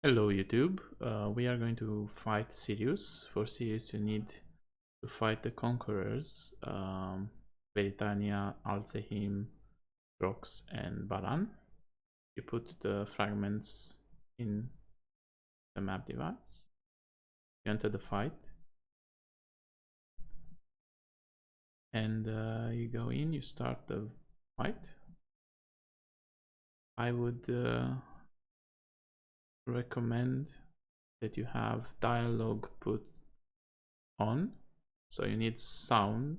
Hello YouTube, we are going to fight Sirius. For Sirius you need to fight the Conquerors, Veritania, Alzehim, Drox and Baran. You put the fragments in the map device, you enter the fight, and you go in, you start the fight. I would recommend that you have dialogue put on, so you need sound,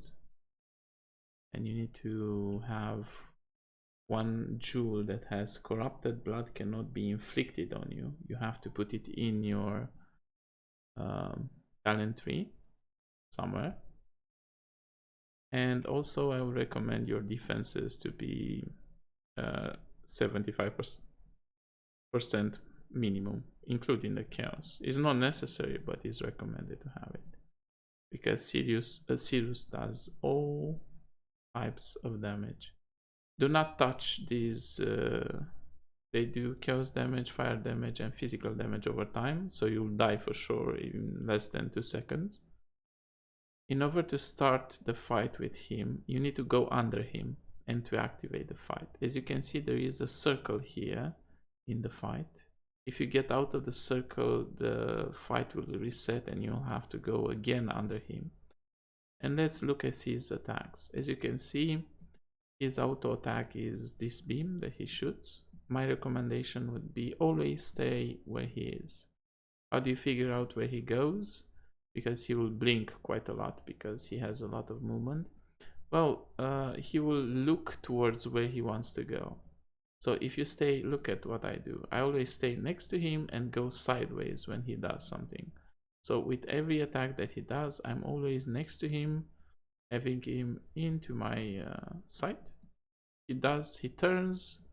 and you need to have one jewel that has corrupted blood cannot be inflicted on you. You have to put it in your talent tree somewhere. And also I would recommend your defenses to be 75% minimum, including the chaos. It's not necessary, but it's recommended to have it, because Sirus does all types of damage. Do not touch these. They do chaos damage, fire damage, and physical damage over time, so you'll die for sure in less than 2 seconds. In order to start the fight with him, you need to go under him and to activate the fight. As you can see, there is a circle here in the fight. If you get out of the circle, the fight will reset and you'll have to go again under him. And let's look at his attacks. As you can see, his auto attack is this beam that he shoots. My recommendation would be always stay where he is. How do you figure out where he goes? Because he will blink quite a lot because he has a lot of movement. Well, he will look towards where he wants to go. So if you stay, look at what I do. I always stay next to him and go sideways when he does something. So with every attack that he does, I'm always next to him, having him into my sight. He turns,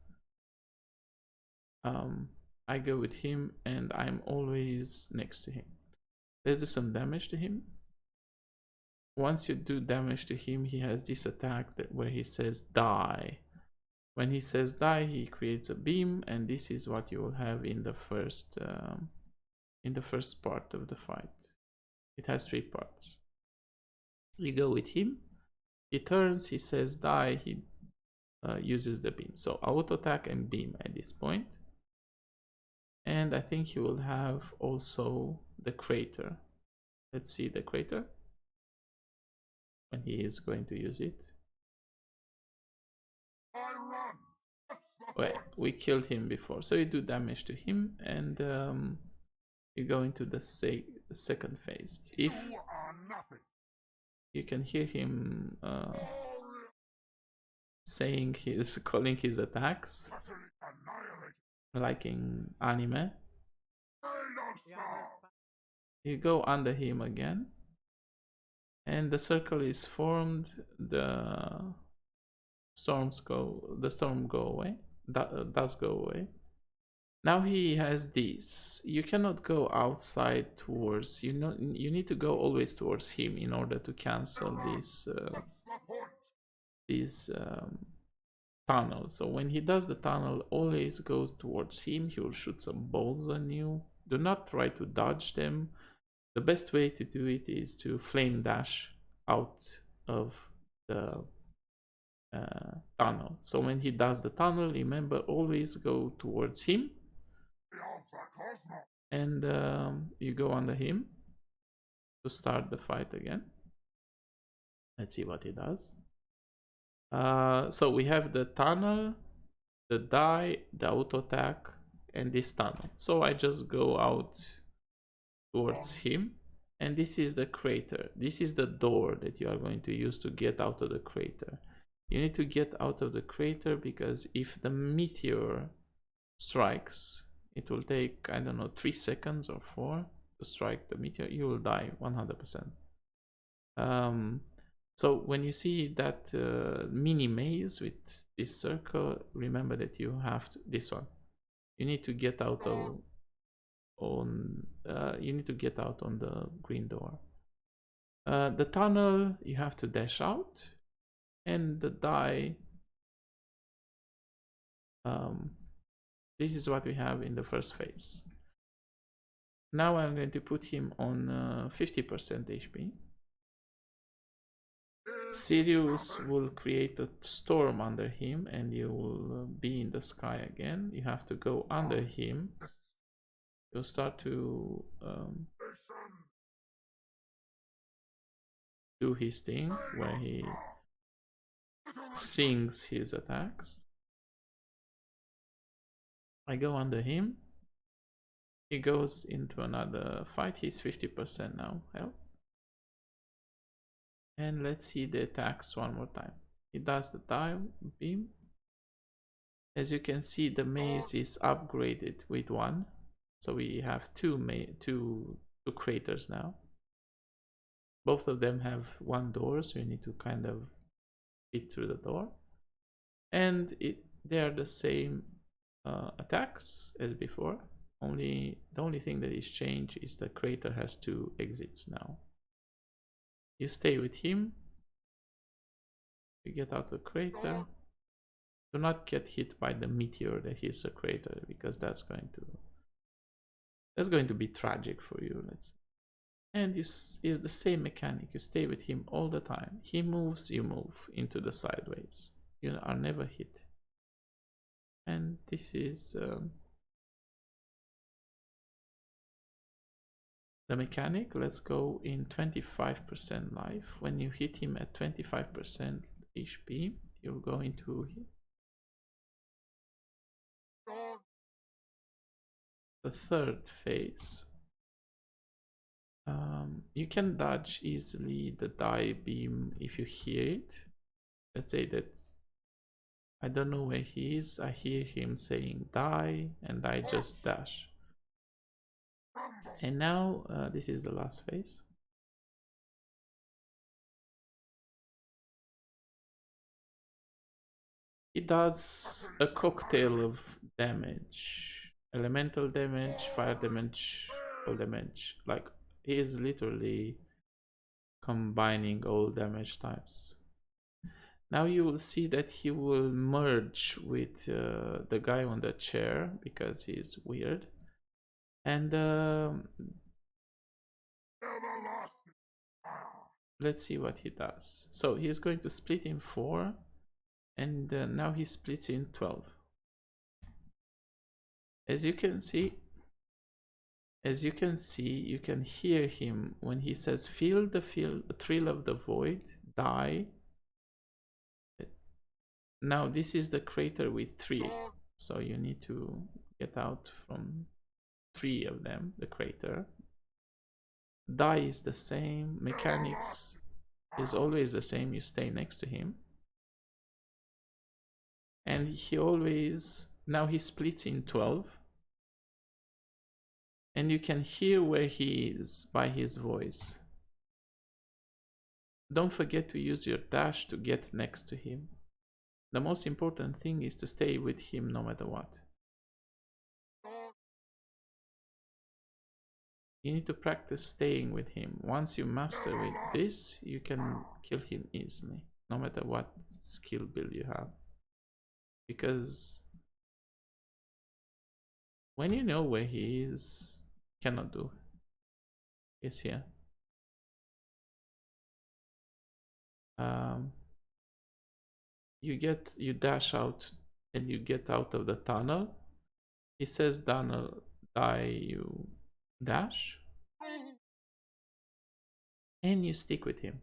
I go with him and I'm always next to him. Let's do some damage to him. Once you do damage to him, he has this attack where he says die. When he says die, he creates a beam, and this is what you will have in the first part of the fight. It has 3 parts. You go with him, he turns, he says die, he uses the beam. So auto attack and beam at this point. And I think he will have also the crater. Let's see the crater when he is going to use it. Well, we killed him before, so you do damage to him, and you go into the second phase. If you can hear him saying calling his attacks like in anime. You go under him again, and the circle is formed. The storm go away. Does go away. Now he has this. You cannot go outside towards. You need to go always towards him in order to cancel this tunnel. So when he does the tunnel, always goes towards him. He will shoot some balls on you. Do not try to dodge them. The best way to do it is to flame dash out of the tunnel. So when he does the tunnel, remember, always go towards him, and you go under him to start the fight again. Let's see what he does. So we have the tunnel, the die, the auto attack, and this tunnel. So I just go out towards him, and this is the crater. This is the door that you are going to use to get out of the crater. You need to get out of the crater because if the meteor strikes, it will take, I don't know, 3 seconds or 4 to strike the meteor. You will die 100%. So when you see that mini maze with this circle, remember that you have this one. You need to get out on the green door. The tunnel, you have to dash out, and the die. This is what we have in the first phase. Now I'm going to put him on 50% HP. Sirius will create a storm under him and you will be in the sky again. You have to go under him. You'll start to do his thing where he sings his attacks. I go under him. He goes into another fight. He's 50% now. Help. And let's see the attacks one more time. He does the dive beam. As you can see, the maze is upgraded with 1. So we have two craters now. Both of them have 1 door, so you need to kind of fit through the door. And they are the same attacks as before. The only thing that is changed is the crater has 2 exits now. You stay with him. You get out of the crater. Do not get hit by the meteor that hits the crater, because that's going to be tragic for you. And it's the same mechanic. You stay with him all the time. He moves, you move into the sideways. You are never hit. And this is the mechanic. Let's go in 25% life. When you hit him at 25% HP, you'll go into the 3rd phase. You can dodge easily the die beam if you hear it. Let's say that I don't know where he is. I hear him saying die, and I just dash. And now this is the last phase. He does a cocktail of damage. Elemental damage, fire damage, all damage. Like, he is literally combining all damage types. Now you will see that he will merge with the guy on the chair, because he's weird. And let's see what he does. So he's going to split in 4, and now he splits in 12. As you can see, you can hear him when he says feel the thrill of the void, die. Now this is the crater with 3, so you need to get out from 3 of them, the crater. Die is the same, mechanics is always the same, you stay next to him. And he always, now he splits in 12. And you can hear where he is by his voice. Don't forget to use your dash to get next to him. The most important thing is to stay with him no matter what. You need to practice staying with him. Once you master with this, you can kill him easily, no matter what skill build you have. Because when you know where he is, you cannot do. He's here. You dash out and you get out of the tunnel. He says tunnel, die, you dash. And you stick with him.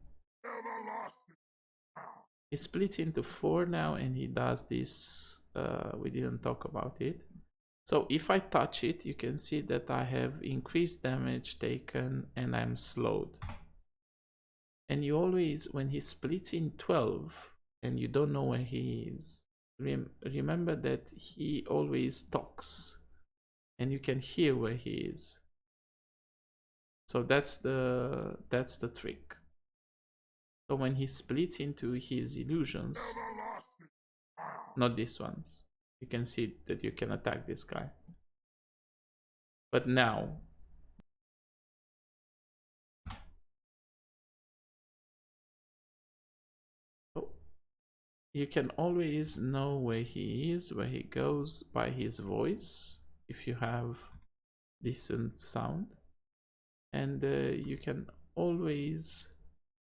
He splits into 4 now, and he does this. We didn't talk about it. So if I touch it, you can see that I have increased damage taken and I'm slowed. And you always, when he splits in 12 and you don't know where he is, remember that he always talks and you can hear where he is. So that's the trick. So when he splits into his illusions, not these ones, you can see that you can attack this guy. But now, you can always know where he is, where he goes by his voice, if you have decent sound. and you can always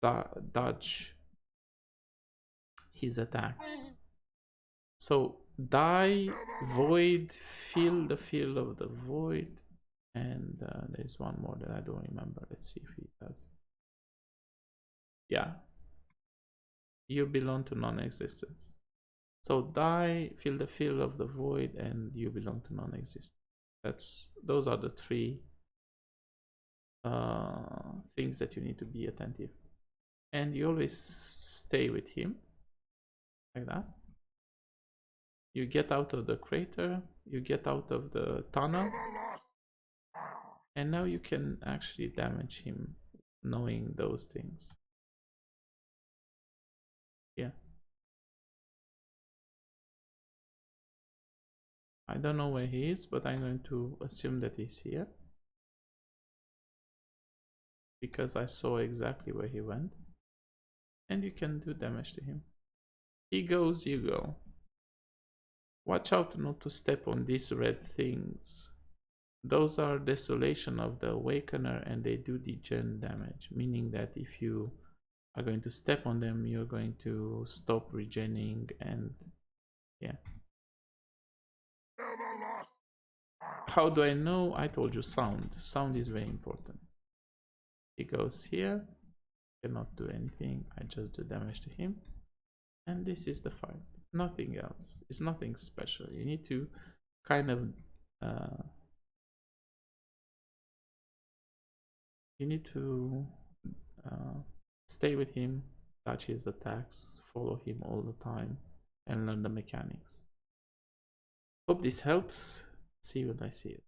dodge his attacks. So die, void, feel the field of the void, and there's one more that I don't remember. Let's see if he does. Yeah, you belong to non-existence. So die, feel the field of the void, and you belong to non-existence. Those are the three things that you need to be attentive. And you always stay with him like that. You get out of the crater, you get out of the tunnel, and now you can actually damage him knowing those things. Yeah. I don't know where he is, but I'm going to assume that he's here, because I saw exactly where he went. And you can do damage to him. He goes, you go. Watch out not to step on these red things. Those are desolation of the Awakener, and they do degen damage, meaning that if you are going to step on them, you're going to stop regening, and yeah. How do I know? I told you, sound. Sound is very important. He goes here, cannot do anything, I just do damage to him, and this is the fight. Nothing else. It's nothing special. You need to kind of you need to stay with him, touch his attacks, follow him all the time, and learn the mechanics. Hope this helps. See you when I see it.